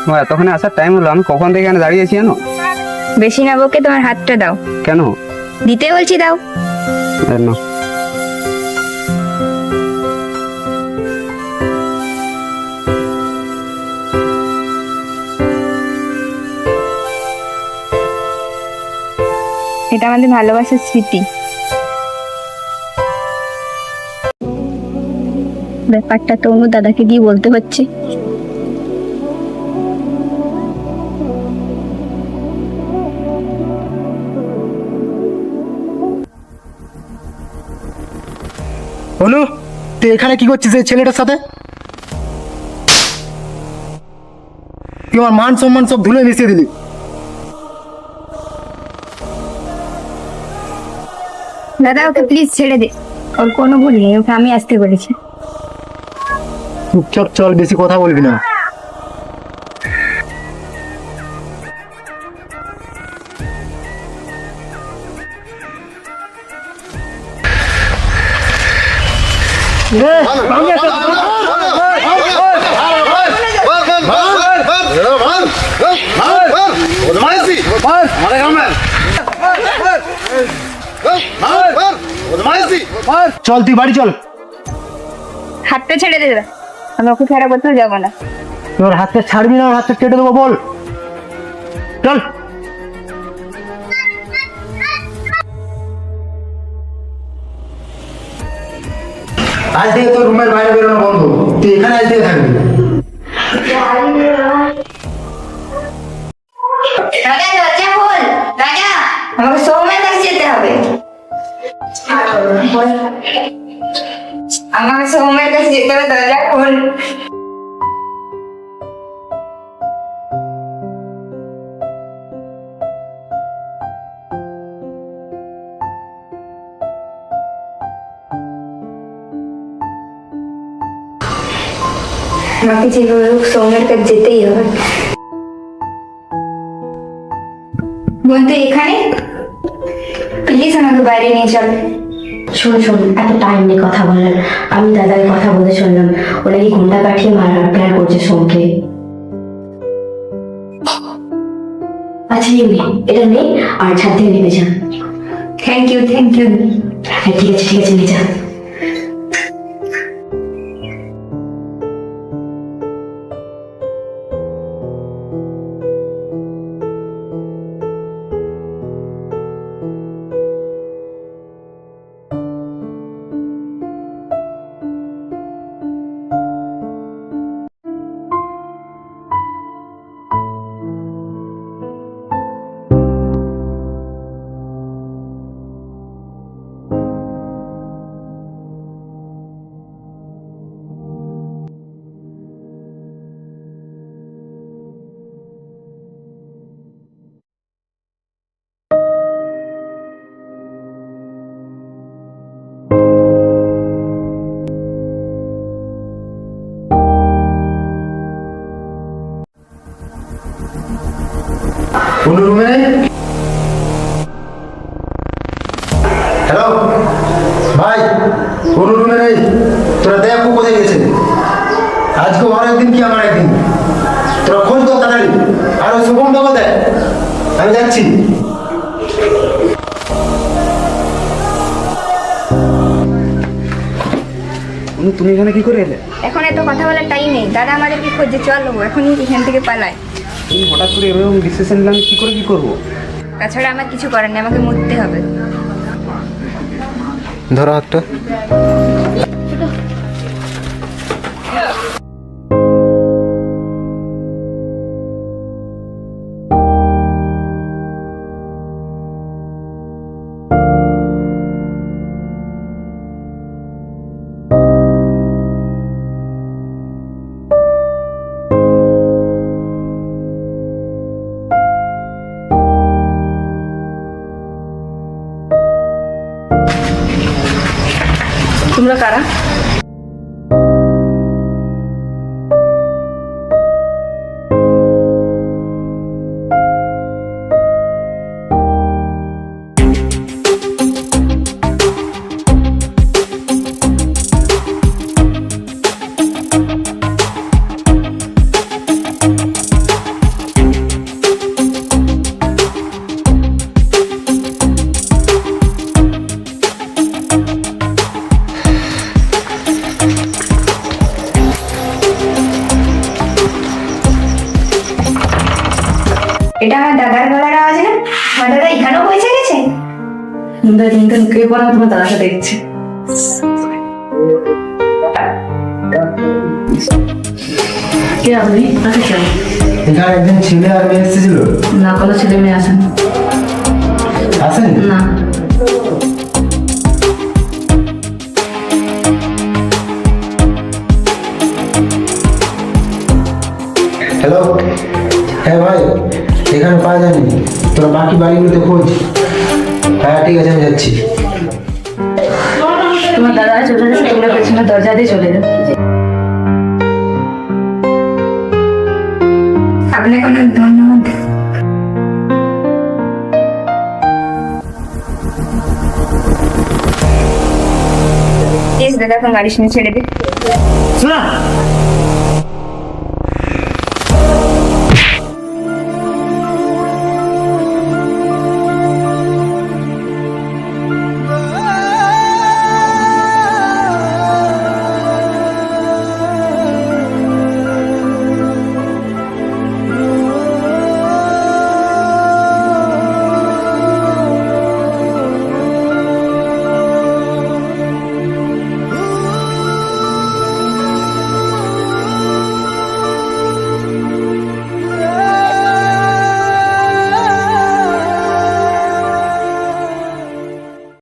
ও এতক্ষণে আসার টাইম হলো, আমি কখন থেকে এখানে দাঁড়িয়েছি জানো? বেশি না বকে তোমার হাতটা দাও। কেন? দিতে বলছি, দাও। না এটা আমাদের ভালোবাসার স্মৃতি। ব্যাপারটা তো অনু দাদাকে গিয়ে বলতে হচ্ছে। অনু, তুই এখানে কি করছিস এই ছেলেটার সাথে? তুই আমার মান সম্মান সব ধুলে মিশিয়ে দিলি। দাদা ওকে প্লিজ ছেড়ে দে, ওর কোনো ভুল নেই, ওকে আমি আসতে বলেছি। চুপচাপ চল, বেশি কথা বলবি না। চল তুই বাড়ি চল। হাতটা ছেড়ে দে দাদা, আমি ওকে ছাড়া কোথাও যাবো না। তোর হাতটা ছাড়বি না, ওর হাতটা কেটে দেবো, বল। চল। আজ থেকে তোর রুমের বাইরে বেরোনো বন্ধ, তুই এখানে আজ থেকে থাকবি। রাজা দরজা খোল, রাজা আমাকে সৌম্যের কাছে যেতে হবে। আমাকে সৌম্যের কাছে যেতে হবে, দরজা খোল। আমাকে যেভাবে হোক সৌম্যের কাছে যেতেই হবে। বলতে এখানে প্লিজ আমাকে বাইরে নিয়ে চল। শোন শোন, এত টাইম নেই কথা বলার। আমি দাদাকে কথা বলে শুনলাম, ও নাকি গুন্ডা পাঠিয়ে মারার প্ল্যান করছে সোমকে। আচ্ছা নিবি, এটা নেই আর ছাদ থেকে নেমে যা। Thank you, thank you. হ্যাঁ ঠিক আছে ঠিক আছে, নিয়ে যা। কোন রুমে নেই? হ্যালো ভাই, কোন রুমে নেই? তোরা দেখ ও কোথায় গেছে। আজকে ওর একদিন কি আমার একদিন, তোরা খোঁজ কর তাড়াতাড়ি। আর ওই শুভমটা কোথায়? আমি যাচ্ছি। তুমি এখানে কি করে এলে? এখন এত কথা বলার টাইম নেই, দাদা আমাদেরকে খোঁজে, চলো এখনই এখান থেকে পালাই। তুমি হঠাৎ করে এরকম ডিসিশন নিলাম, কি করে কি করবো? তাছাড়া আমার কিছু করার নেই, আমাকে মরতে হবে। ধরো হাতটা। তোমরা কারা? এটা আমার দাদার গলার আওয়াজ না? আমার দাদা এখানেও পৌঁছে গেছে। কিন্তু কে বলা তোমার দাদাকে দেখছে? কে আপনি? কাকে চাই? এখানে একজন ছেলে আর মেয়ে এসেছিল। না, কোনো ছেলে মেয়ে আসেন আসেন? না। হ্যালো, হ্যাঁ ভাই, এখানে পাওয়া যায়নি। তোরা বাকি বাড়িগুলোতে খোঁজ। হ্যাঁ ঠিক আছে, আমি যাচ্ছি। তোমার দাদা চলে যাচ্ছে, তোমরা পেছনে দরজা দিয়ে চলে যাও। আপনাকে অনেক ধন্যবাদ। প্লিজ দাদাকে মারিস না, ছেড়ে দে। শোনা